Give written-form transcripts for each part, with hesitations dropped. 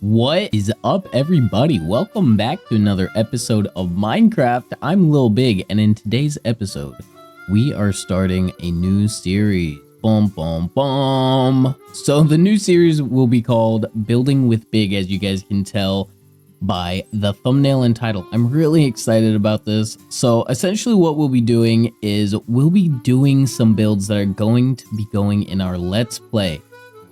What is up, everybody? Welcome back to another episode of Minecraft. I'm Lilbig, and in today's episode, we are starting a new series. Boom, boom, boom. So the new series will be called Building with Big, as you guys can tell by the thumbnail and title. I'm really excited about this. So essentially what we'll be doing is we'll be doing some builds that are going to be going in our Let's Play.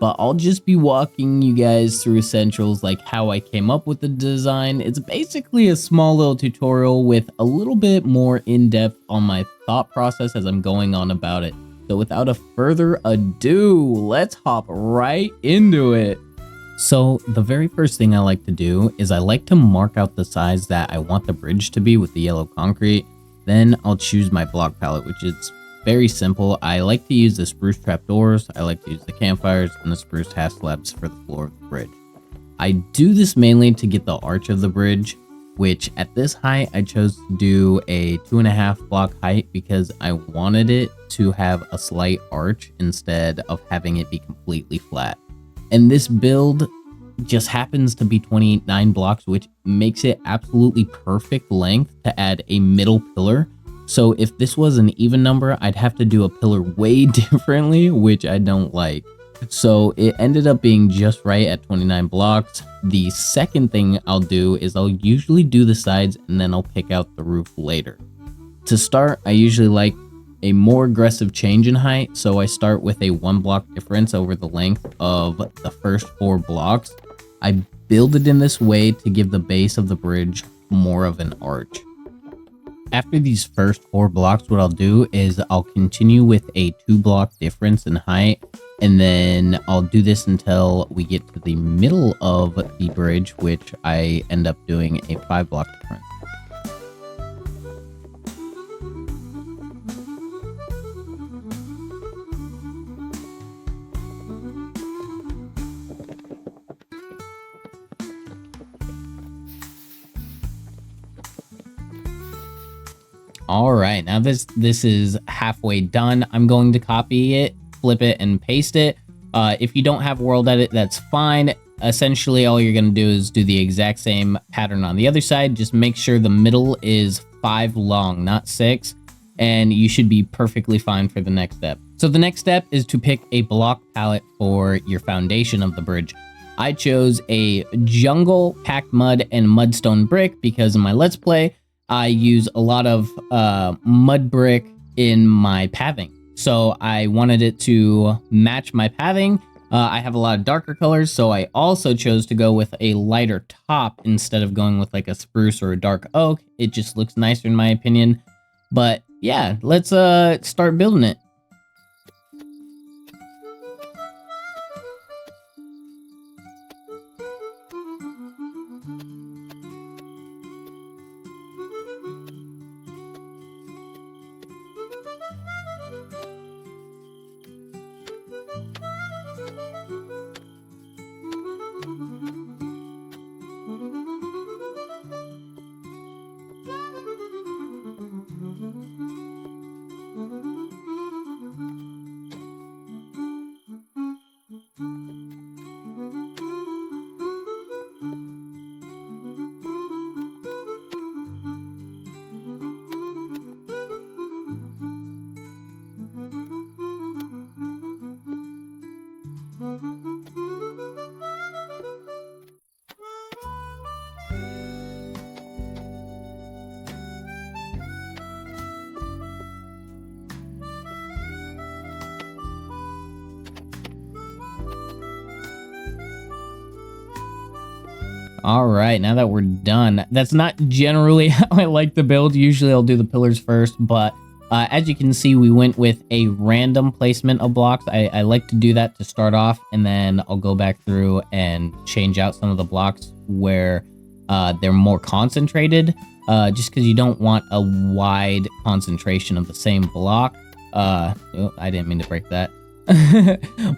But I'll just be walking you guys through essentials like how I came up with the design. It's basically a small little tutorial with a little bit more in-depth on my thought process as I'm going on about it. So without a further ado, let's hop right into it. So the very first thing I like to do is I like to mark out the size that I want the bridge to be with the yellow concrete. Then I'll choose my block palette, which is very simple. I like to use the spruce trapdoors, I like to use the campfires, and the spruce half slabs for the floor of the bridge. I do this mainly to get the arch of the bridge, which at this height I chose to do a 2.5 block height because I wanted it to have a slight arch instead of having it be completely flat. And this build just happens to be 29 blocks, which makes it absolutely perfect length to add a middle pillar. So if this was an even number, I'd have to do a pillar way differently, which I don't like. So it ended up being just right at 29 blocks. The second thing I'll do is I'll usually do the sides and then I'll pick out the roof later. To start, I usually like a more aggressive change in height. So I start with a 1 block difference over the length of the first 4 blocks. I build it in this way to give the base of the bridge more of an arch. After these first 4 blocks, what I'll do is I'll continue with a 2 block difference in height, and then I'll do this until we get to the middle of the bridge, which I end up doing a 5 block difference. All right, now this is halfway done. I'm going to copy it, flip it, and paste it. If you don't have world edit, that's fine. Essentially, all you're gonna do is do the exact same pattern on the other side. Just make sure the middle is 5 long, not 6, and you should be perfectly fine for the next step. So the next step is to pick a block palette for your foundation of the bridge. I chose a jungle, packed mud, and mudstone brick because in my Let's Play, I use a lot of mud brick in my pathing. So I wanted it to match my pathing. I have a lot of darker colors, so I also chose to go with a lighter top instead of going with like a spruce or a dark oak. It just looks nicer in my opinion. But yeah, let's start building it. All right, now that we're done, that's not generally how I like to build. Usually I'll do the pillars first, but as you can see, we went with a random placement of blocks. I like to do that to start off, and then I'll go back through and change out some of the blocks where they're more concentrated, just because you don't want a wide concentration of the same block. Oh, I didn't mean to break that.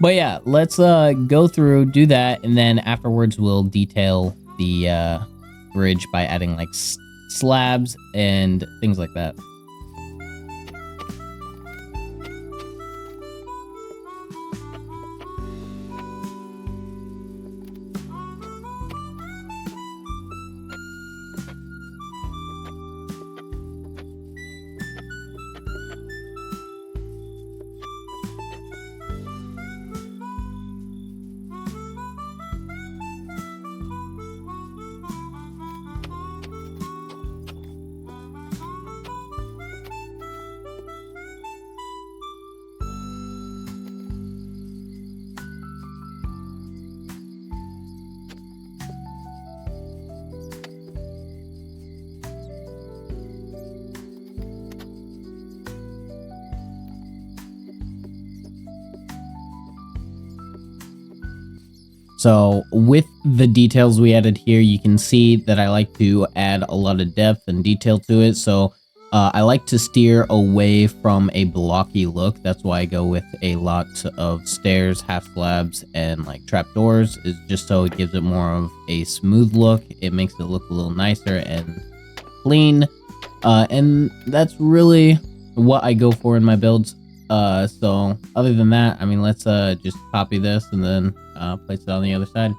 But yeah, let's go through, do that, and then afterwards we'll detail the bridge by adding like slabs and things like that. So with the details we added here, you can see that I like to add a lot of depth and detail to it. So I like to steer away from a blocky look. That's why I go with a lot of stairs, half slabs, and like trapdoors, is just so it gives it more of a smooth look. It makes it look a little nicer and clean. And that's really what I go for in my builds. So other than that, I mean, let's just copy this and then place it on the other side.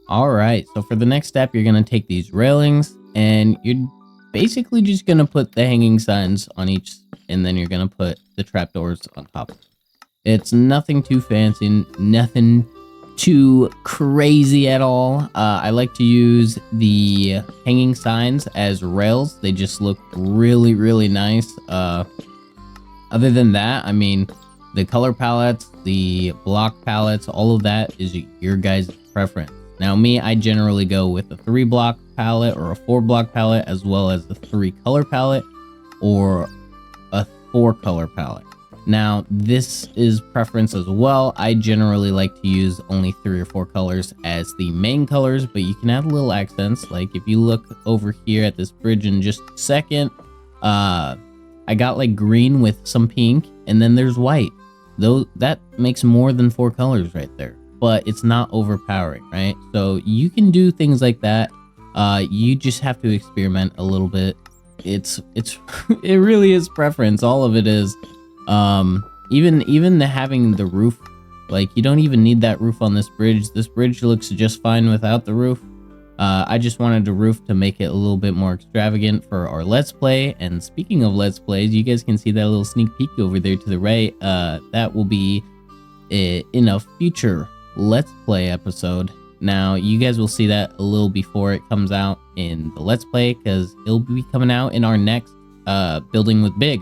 All right, so for the next step, you're gonna take these railings and you're basically just gonna put the hanging signs on each, and then you're gonna put the trapdoors on top. It's nothing too fancy, nothing too crazy at all. I like to use the hanging signs as rails. They just look really, really nice. Other than that, I mean, the color palettes, the block palettes, all of that is your guys' preference. Now me, I generally go with a 3-block palette or a 4-block palette, as well as a 3-color palette or a 4-color palette. Now, this is preference as well. I generally like to use only 3 or 4 colors as the main colors, but you can add little accents. Like if you look over here at this bridge in just a second, I got like green with some pink, and then there's white. Though that makes more than 4 colors right there, but it's not overpowering, right? So you can do things like that. You just have to experiment a little bit. It really is preference. All of it is. Even having the roof, like you don't even need that roof on this bridge. This bridge looks just fine without the roof. I just wanted a roof to make it a little bit more extravagant for our Let's Play. And speaking of Let's Plays, you guys can see that little sneak peek over there to the right. That will be in a future Let's Play episode. Now, you guys will see that a little before it comes out in the Let's Play, because it'll be coming out in our next Building with Big.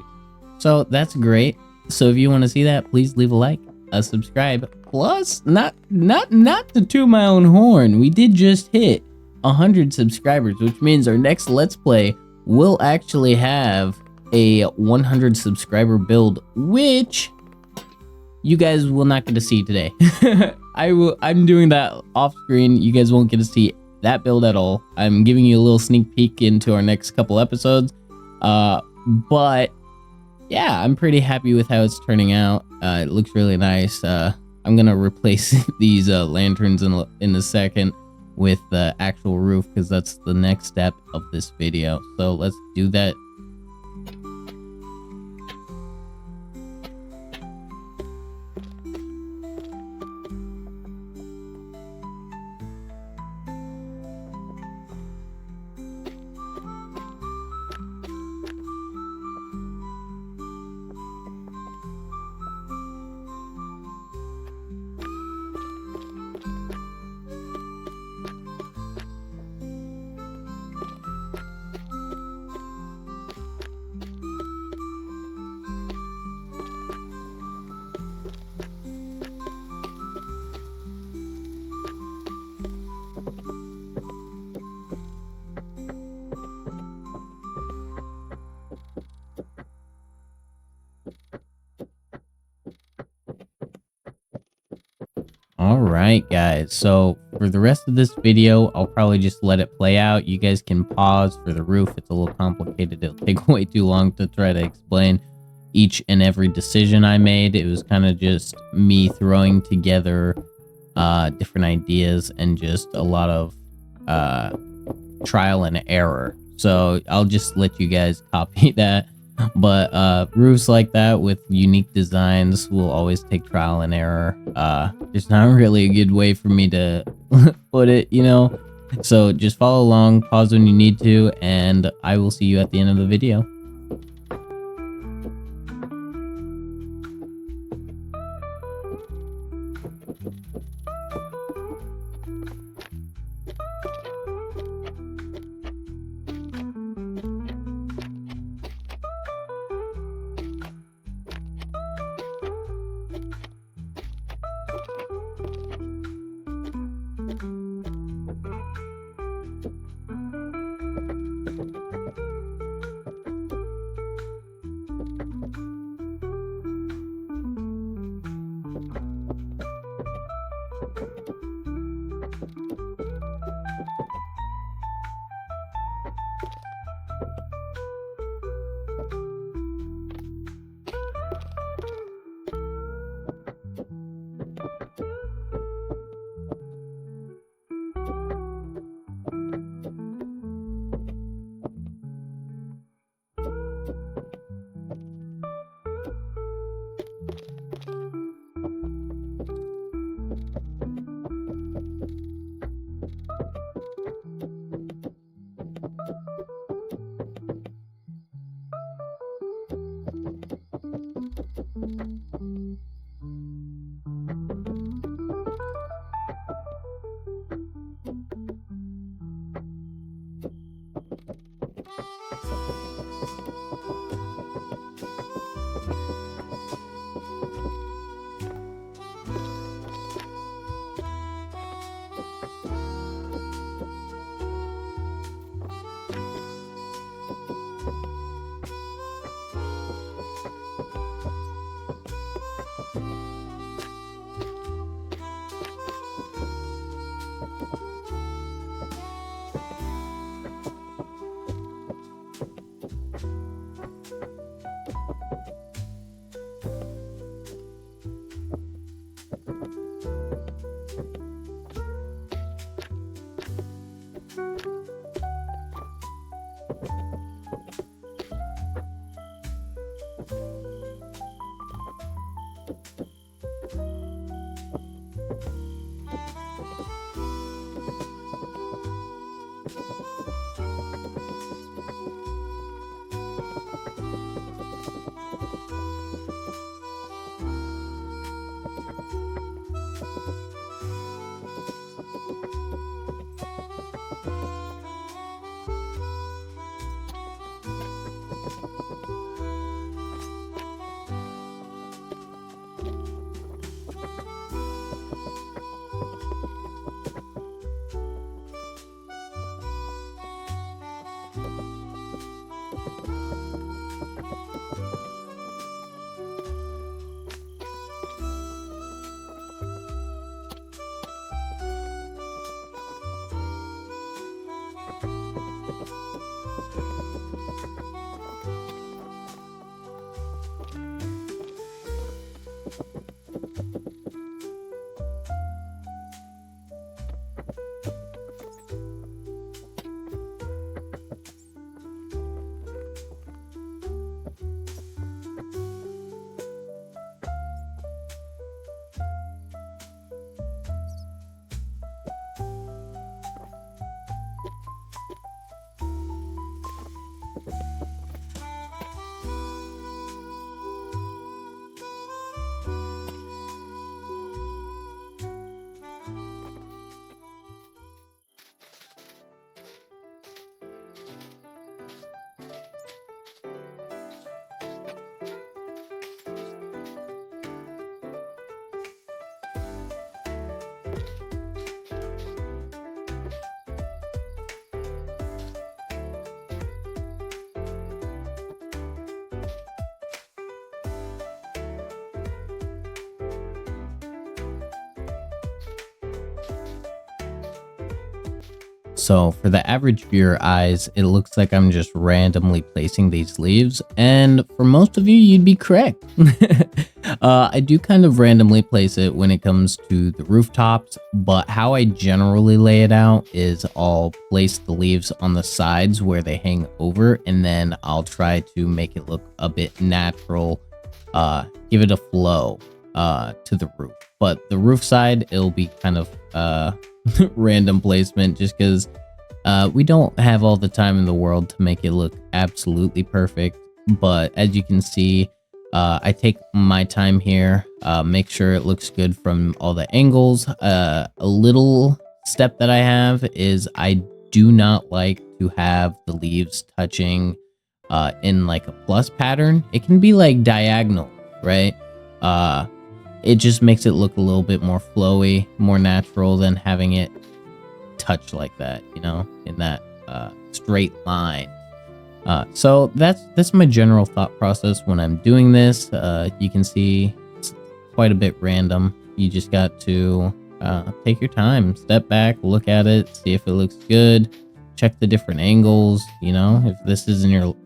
So that's great. So if you want to see that, please leave a like, a subscribe. Plus, not to toot my own horn, we did just hit 100 subscribers, which means our next Let's Play will actually have a 100 subscriber build, which you guys will not get to see today. I'm doing that off screen. You guys won't get to see that build at all. I'm giving you a little sneak peek into our next couple episodes. But yeah, I'm pretty happy with how it's turning out. It looks really nice. I'm gonna replace these lanterns in a second with the actual roof, because that's the next step of this video. So let's do that. Alright guys, so for the rest of this video, I'll probably just let it play out. You guys can pause for the roof. It's a little complicated. It'll take way too long to try to explain each and every decision I made. It was kind of just me throwing together different ideas and just a lot of trial and error. So I'll just let you guys copy that. But roofs like that with unique designs will always take trial and error. There's not really a good way for me to put it, you know? So just follow along, pause when you need to, and I will see you at the end of the video. So for the average viewer eyes, it looks like I'm just randomly placing these leaves, and for most of you, you'd be correct. I do kind of randomly place it when it comes to the rooftops, but how I generally lay it out is I'll place the leaves on the sides where they hang over, and then I'll try to make it look a bit natural, give it a flow to the roof. But the roof side, it'll be kind of random placement, just because we don't have all the time in the world to make it look absolutely perfect. But as you can see, I take my time here, make sure it looks good from all the angles. A little step that I have is I do not like to have the leaves touching in like a plus pattern. It can be like diagonal, right? It just makes it look a little bit more flowy, more natural than having it touch like that, you know, in that straight line. So that's my general thought process when I'm doing this. You can see it's quite a bit random. You just got to take your time, step back, look at it, see if it looks good, check the different angles. You know, if this is in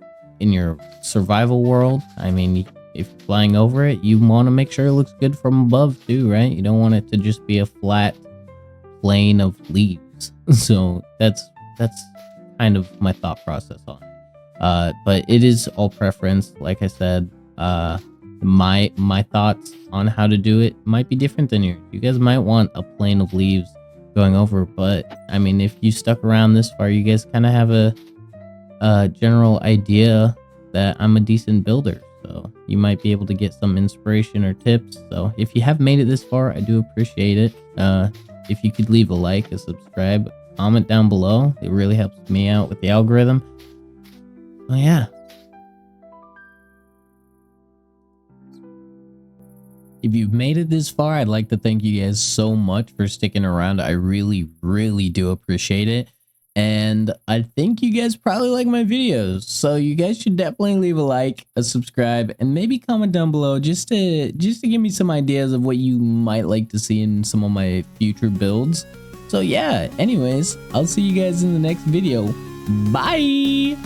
your survival world, I mean, if you're flying over it, you want to make sure it looks good from above too, right? You don't want it to just be a flat plane of leaves. So that's kind of my thought process on it. But it is all preference. Like I said, my thoughts on how to do it might be different than yours. You guys might want a plane of leaves going over, but I mean, if you stuck around this far, you guys kind of have a general idea that I'm a decent builder. So you might be able to get some inspiration or tips. So if you have made it this far, I do appreciate it. If you could leave a like, a subscribe, comment down below. It really helps me out with the algorithm. Oh yeah. If you've made it this far, I'd like to thank you guys so much for sticking around. I really, really do appreciate it. And I think you guys probably like my videos, so you guys should definitely leave a like, a subscribe, and maybe comment down below just to give me some ideas of what you might like to see in some of my future builds. So yeah, anyways, I'll see you guys in the next video. Bye!